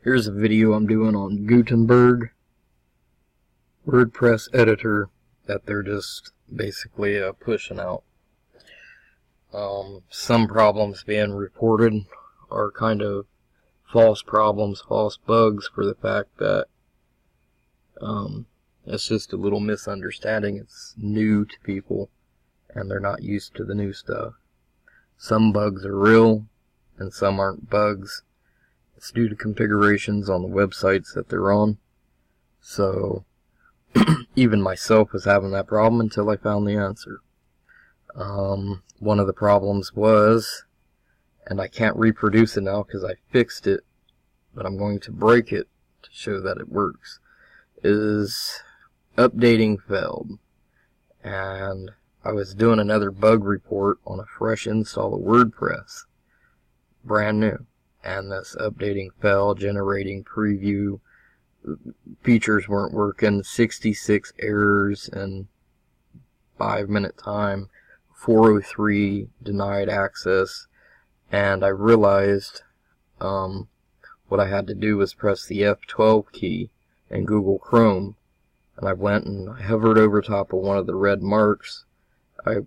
Here's a video I'm doing on Gutenberg WordPress editor that they're just basically pushing out. Some problems being reported are kind of false problems, false bugs, for the fact that it's just a little misunderstanding. It's new to people and they're not used to the new stuff. Some bugs are real and some aren't bugs. It's due to configurations on the websites that they're on. So even myself was having that problem until I found the answer. One of the problems was, and I can't reproduce it now because I fixed it, but I'm going to break it to show that it works, is updating failed. And I was doing another bug report on a fresh install of WordPress, brand new, and this updating failed, generating preview, features weren't working, 66 errors in 5-minute time, 403 denied access, and I realized what I had to do was press the F12 key in Google Chrome, and I went and I hovered over top of one of the red marks. I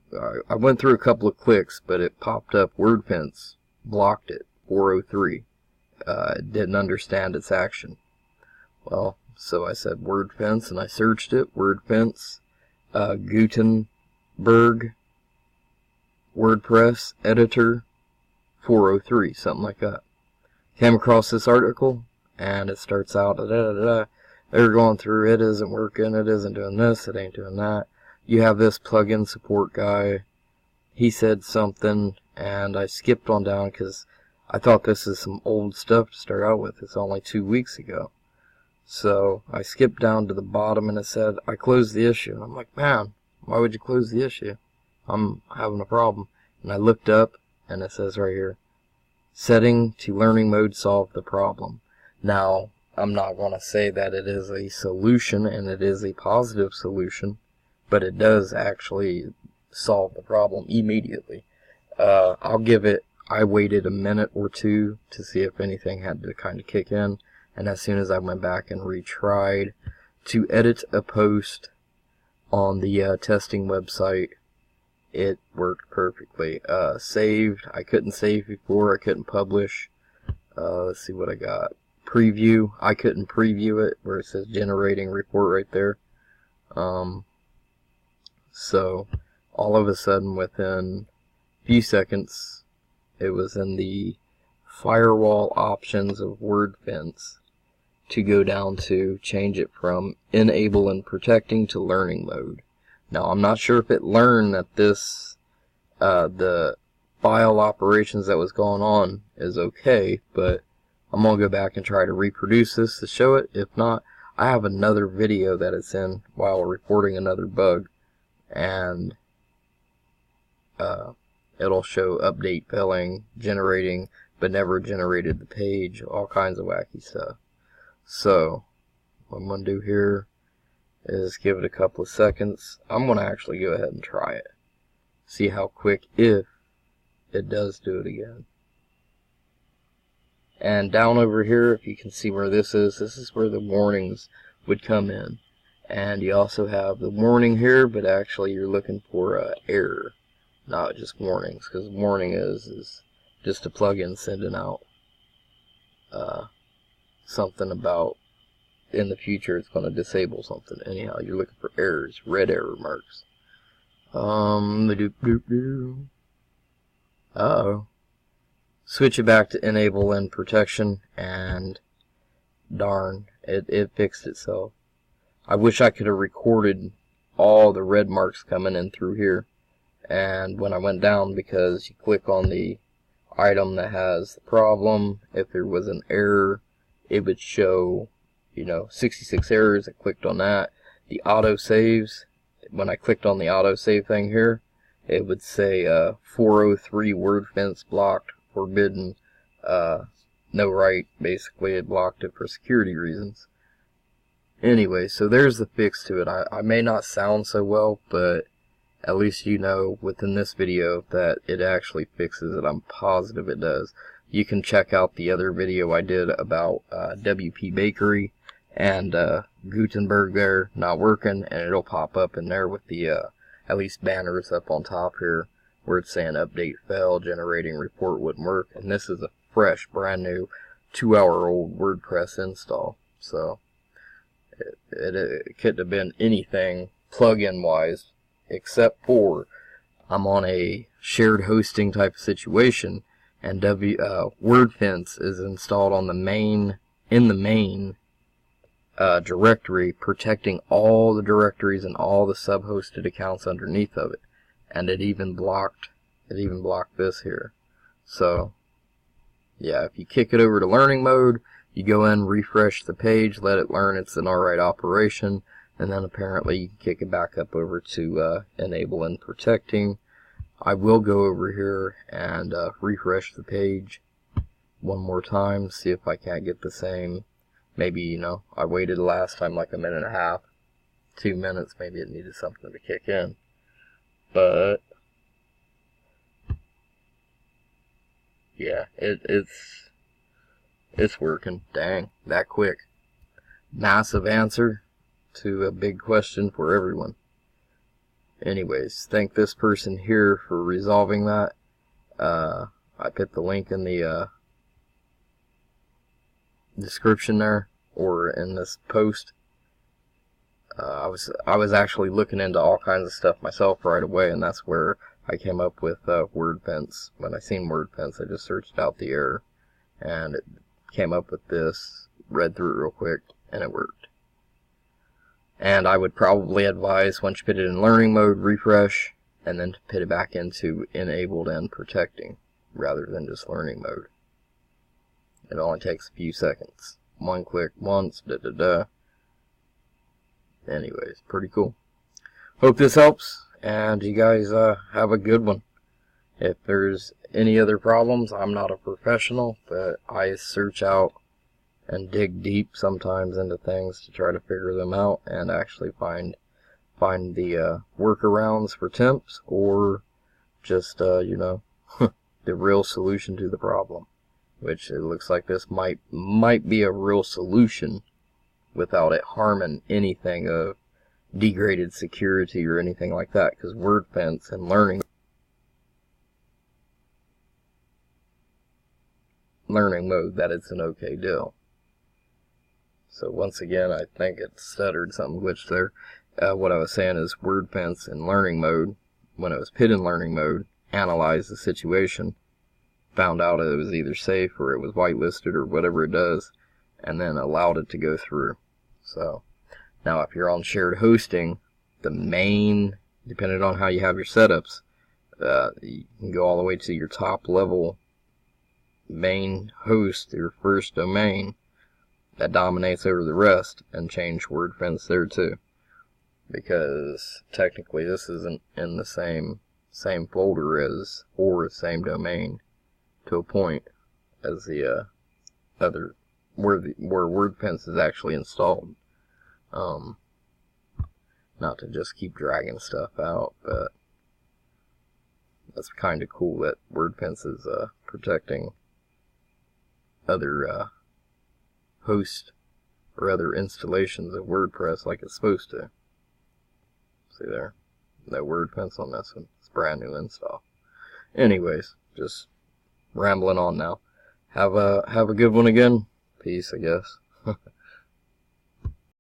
went through a couple of clicks, but it popped up WordFence, blocked it, 403. It didn't understand its action. Well, so I said WordFence, and I searched it, WordFence, Gutenberg WordPress editor 403, something like that. Came across this article, and it starts out, they're going through, it isn't working, it isn't doing this, it ain't doing that. You have this plugin support guy, he said something, and I skipped on down because I thought this is some old stuff to start out with. It's only 2 weeks ago. So I skipped down to the bottom and it said, I closed the issue. And I'm like, man, why would you close the issue? I'm having a problem. And I looked up and it says right here, setting to learning mode solved the problem. Now, I'm not going to say that it is a solution and it is a positive solution, but it does actually solve the problem immediately. I'll give it, I waited a minute or two to see if anything had to kind of kick in, and as soon as I went back and retried to edit a post on the testing website, it worked perfectly. Saved, I couldn't save before, I couldn't publish. Let's see what I got. Preview, I couldn't preview it where it says generating report right there. So all of a sudden, within a few seconds, it was in the firewall options of WordFence to go down to change it from enable and protecting to learning mode. Now, I'm not sure if it learned that this, the file operations that was going on is okay, but I'm going to go back and try to reproduce this to show it. If not, I have another video that it's in while reporting another bug, and it'll show update failing, generating, but never generated the page, all kinds of wacky stuff. So, what I'm going to do here is give it a couple of seconds. I'm going to actually go ahead and try it. See how quick, if it does do it again. And down over here, if you can see where this is where the warnings would come in. And you also have the warning here, but actually you're looking for an error, not just warnings, because warning is just a plugin sending out something about in the future it's going to disable something. Anyhow, you're looking for errors, red error marks. Uh-oh. Switch it back to enable and protection, and darn, it fixed itself. I wish I could have recorded all the red marks coming in through here. And when I went down, because you click on the item that has the problem, if there was an error, it would show, 66 errors. I clicked on that. The auto saves, when I clicked on the auto save thing here, it would say 403 WordFence blocked, forbidden, no right. Basically, it blocked it for security reasons. Anyway, so there's the fix to it. I may not sound so well, but at least you know within this video that it actually fixes it. I'm positive it does. you can check out the other video I did about WP Bakery and Gutenberg there not working, and it'll pop up in there with the at least banners up on top here where it's saying update failed, generating report wouldn't work, and this is a fresh, brand new 2-hour-old WordPress install. So it couldn't have been anything plugin wise, except for I'm on a shared hosting type of situation, and WordFence is installed on the main directory, protecting all the directories and all the sub-hosted accounts underneath of it, and it even blocked this here. So yeah, if you kick it over to learning mode, you go in, refresh the page, let it learn it's an alright operation, and then apparently you can kick it back up over to enable and protecting. I will go over here and refresh the page one more time, see if I can't get the same. Maybe, you know, I waited last time like a minute and a half, 2 minutes, maybe it needed something to kick in. But yeah, it's working. Dang, that quick. Massive answer to a big question for everyone. Anyways, thank this person here for resolving that. I put the link in the description there, or in this post. I was actually looking into all kinds of stuff myself right away, and that's where I came up with WordFence. When I seen WordFence, I just searched out the error, and it came up with this, read through it real quick, and it worked. And I would probably advise, once you put it in learning mode, refresh, and then to put it back into enabled and protecting, rather than just learning mode. It only takes a few seconds. One click once, Anyways, pretty cool. Hope this helps, and you guys have a good one. If there's any other problems, I'm not a professional, but I search out and dig deep sometimes into things to try to figure them out and actually find the workarounds for temps, or just you know, the real solution to the problem, which it looks like this might be a real solution without it harming anything of degraded security or anything like that, because WordFence and learning mode, that it's an okay deal. So once again, I think it stuttered, something glitched there. What I was saying is WordFence in learning mode, when it was put in learning mode, analyzed the situation, found out it was either safe or it was whitelisted or whatever it does, and then allowed it to go through. So now if you're on shared hosting, the main, depending on how you have your setups, you can go all the way to your top level main host, your first domain, that dominates over the rest, and change WordFence there too, because technically this isn't in the same folder as, or same domain to a point as the other, where WordFence is actually installed. Not to just keep dragging stuff out, but that's kind of cool that WordFence is protecting other hosts or other installations of WordPress like it's supposed to. See there? No WordFence on this one. It's a brand new install. Anyways, just rambling on now. Have a good one again. Peace, I guess.